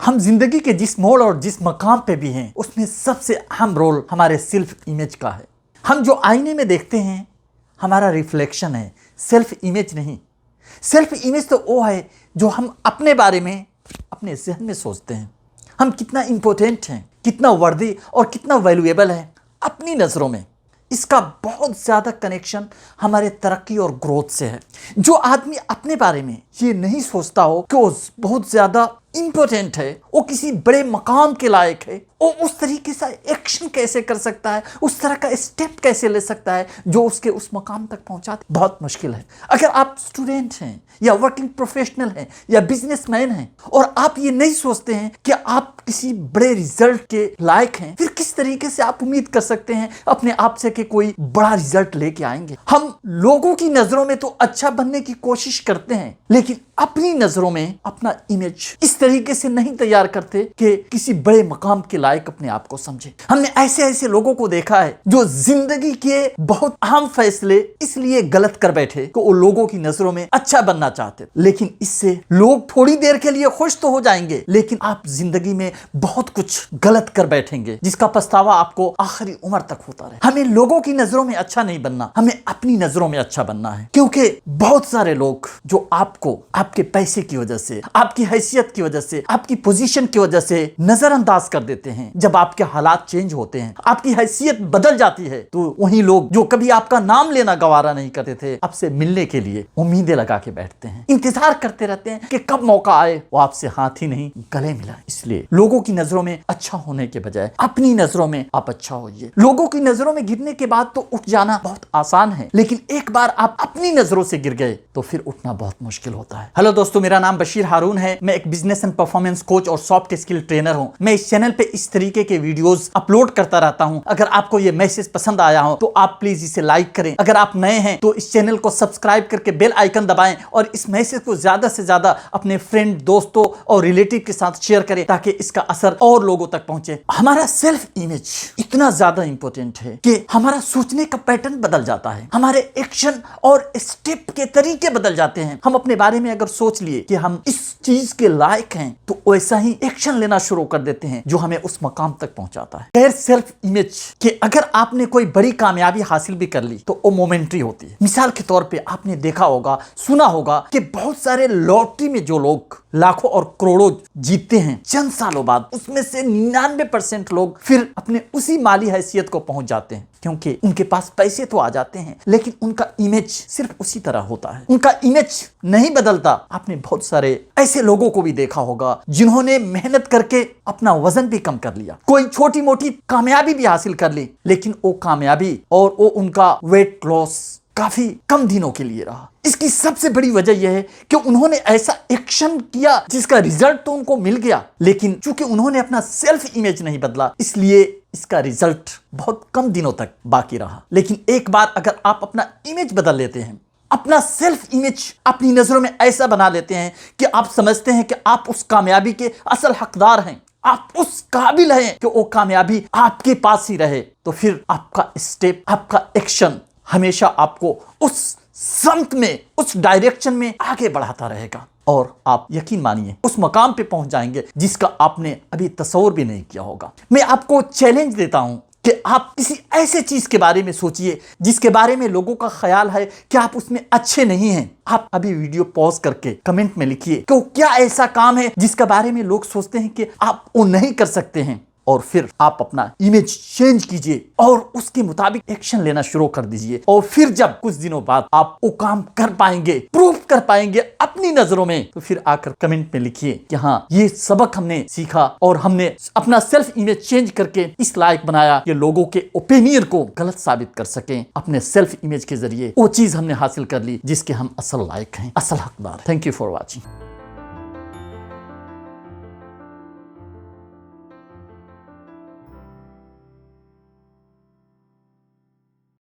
ہم زندگی کے جس موڑ اور جس مقام پہ بھی ہیں اس میں سب سے اہم رول ہمارے سیلف امیج کا ہے۔ ہم جو آئینے میں دیکھتے ہیں ہمارا ریفلیکشن ہے، سیلف امیج نہیں۔ سیلف امیج تو وہ ہے جو ہم اپنے بارے میں اپنے ذہن میں سوچتے ہیں، ہم کتنا امپورٹنٹ ہیں، کتنا وردی اور کتنا ویلیویبل ہے اپنی نظروں میں۔ اس کا بہت زیادہ کنیکشن ہمارے ترقی اور گروتھ سے ہے۔ جو آدمی اپنے بارے میں یہ نہیں سوچتا ہو کہ وہ بہت زیادہ امپورٹنٹ ہے، وہ کسی بڑے مقام کے لائق ہے، وہ اس طریقے سے ایکشن کیسے کر سکتا ہے، اس طرح کا اسٹیپ کیسے لے سکتا ہے جو اس کے اس مقام تک پہنچاتے، بہت مشکل ہے۔ اگر آپ اسٹوڈنٹ ہیں یا ورکنگ پروفیشنل ہیں یا بزنس مین ہیں اور آپ یہ نہیں سوچتے ہیں کہ آپ کسی بڑے ریزلٹ کے لائق ہیں، پھر کس طریقے سے آپ امید کر سکتے ہیں اپنے آپ سے کہ کوئی بڑا ریزلٹ لے کے آئیں گے؟ ہم لوگوں کی نظروں میں تو اچھا بننے کی کوشش کرتے ہیں لیکن اپنی نظروں میں اپنا امیج اس طریقے سے نہیں تیار کرتے کہ کسی بڑے مقام کے لائق اپنے آپ کو سمجھے۔ ہم نے ایسے لوگوں کو دیکھا ہے جو زندگی کے بہت اہم فیصلے اس لیے غلط کر بیٹھے کہ وہ لوگوں کی نظروں میں اچھا بننا چاہتے، لیکن اس سے لوگ تھوڑی دیر کے لیے خوش تو ہو جائیں گے لیکن آپ زندگی میں بہت کچھ غلط کر بیٹھیں گے جس کا پچھتاوا آپ کو آخری عمر تک ہوتا رہے۔ ہمیں لوگوں کی نظروں میں اچھا نہیں بننا، ہمیں اپنی نظروں میں اچھا بننا ہے، کیونکہ بہت سارے لوگ جو آپ کو آپ کے پیسے کی وجہ سے، آپ کی حیثیت کی وجہ سے، آپ کی پوزیشن کی وجہ سے نظر انداز کر دیتے ہیں۔ جب آپ کے حالات چینج ہوتے ہیں، آپ کی حیثیت بدل جاتی ہے، تو وہی لوگ جو کبھی آپ کا نام لینا گوارا نہیں کرتے تھے آپ سے ملنے کے لیے امیدیں لگا کے بیٹھتے ہیں، انتظار کرتے رہتے ہیں کہ کب موقع آئے وہ آپ سے ہاتھ ہی نہیں گلے ملائیں۔ اس لیے لوگوں کی نظروں میں اچھا ہونے کے بجائے اپنی نظروں میں آپ اچھا ہوئیے۔ لوگوں کی نظروں میں گرنے کے بعد تو اٹھ جانا بہت آسان ہے، لیکن ایک بار آپ اپنی نظروں سے گر گئے تو پھر اٹھنا بہت مشکل ہوتا ہے۔ ہلو دوستو، میرا نام بشیر ہارون ہے، میں ایک بزنس اینڈ پرفارمنس کوچ اور سافٹ اسکل ٹرینر ہوں۔ میں اس چینل پہ اس طریقے کے ویڈیوز اپلوڈ کرتا رہتا ہوں۔ اگر آپ کو یہ میسج پسند آیا ہو تو آپ پلیز اسے لائک کریں۔ اگر آپ نئے ہیں تو اس چینل کو سبسکرائب کر کے بیل آئیکن دبائیں اور اس میسج کو زیادہ سے زیادہ اپنے فرینڈ، دوستوں اور ریلیٹیو کے ساتھ شیئر کریں تاکہ اس کا اثر اور لوگوں تک پہنچے۔ ہمارا سیلف امیج اتنا زیادہ امپورٹنٹ ہے کہ ہمارا سوچنے کا پیٹرن بدل جاتا ہے، ہمارے ایکشن اور اسٹیپ کے طریقے بدل جاتے ہیں۔ ہم اپنے بارے میں اگر سوچ لیے کہ ہم اس چیز کے لائق ہیں تو ویسا ہی ایکشن لینا شروع کر دیتے ہیں جو ہمیں اس مقام تک پہنچاتا ہے۔ غیر سیلف امیج کہ اگر آپ نے کوئی بڑی کامیابی حاصل بھی کر لی تو وہ مومنٹری ہوتی ہے۔ مثال کے طور پہ آپ نے دیکھا ہوگا، سنا ہوگا کہ بہت سارے لاٹری میں جو لوگ لاکھوں اور کروڑوں جیتتے ہیں، چند سالوں بعد اس میں سے 99% لوگ پھر اپنے اسی مالی حیثیت کو پہنچ جاتے ہیں، کیونکہ ان کے پاس پیسے تو آ جاتے ہیں لیکن ان کا امیج صرف اسی طرح ہوتا ہے، ان کا امیج نہیں بدلتا۔ آپ نے بہت سارے ایسے لوگوں کو بھی دیکھا ہوگا جنہوں نے محنت کر کے اپنا وزن بھی کم کر لیا، کوئی چھوٹی موٹی کامیابی بھی حاصل کر لی، لیکن وہ کامیابی اور وہ ان کا ویٹ لاس کافی کم دنوں کے لیے رہا۔ اس کی سب سے بڑی وجہ یہ ہے کہ انہوں نے ایسا ایکشن کیا جس کا ریزلٹ تو ان کو مل گیا، لیکن چونکہ انہوں نے اپنا سیلف امیج نہیں بدلا اس لیے اس کا ریزلٹ بہت کم دنوں تک باقی رہا۔ لیکن ایک بار اگر آپ اپنا امیج بدل لیتے ہیں، اپنا سیلف امیج اپنی نظروں میں ایسا بنا لیتے ہیں کہ آپ سمجھتے ہیں کہ آپ اس کامیابی کے اصل حقدار ہیں، آپ اس قابل ہیں کہ وہ کامیابی آپ کے پاس ہی رہے، تو پھر آپ کا اسٹیپ، آپ کا ایکشن ہمیشہ آپ کو اس سمت میں، اس ڈائریکشن میں آگے بڑھاتا رہے گا اور آپ یقین مانیے اس مقام پہ پہنچ جائیں گے جس کا آپ نے ابھی تصور بھی نہیں کیا ہوگا۔ میں آپ کو چیلنج دیتا ہوں کہ آپ کسی ایسے چیز کے بارے میں سوچئے جس کے بارے میں لوگوں کا خیال ہے کہ آپ اس میں اچھے نہیں ہیں۔ آپ ابھی ویڈیو پاز کر کے کمنٹ میں لکھیے کہ وہ کیا ایسا کام ہے جس کے بارے میں لوگ سوچتے ہیں کہ آپ وہ نہیں کر سکتے ہیں، اور پھر آپ اپنا امیج چینج کیجئے اور اس کے مطابق ایکشن لینا شروع کر دیجئے، اور پھر جب کچھ دنوں بعد آپ وہ کام کر پائیں گے، پروف کر پائیں گے اپنی نظروں میں، تو پھر آ کر کمنٹ میں لکھیے کہ ہاں یہ سبق ہم نے سیکھا اور ہم نے اپنا سیلف امیج چینج کر کے اس لائق بنایا کہ لوگوں کے اوپینین کو غلط ثابت کر سکیں۔ اپنے سیلف امیج کے ذریعے وہ چیز ہم نے حاصل کر لی جس کے ہم اصل لائق ہیں، اصل حقدار ہیں۔ Thank you for watching.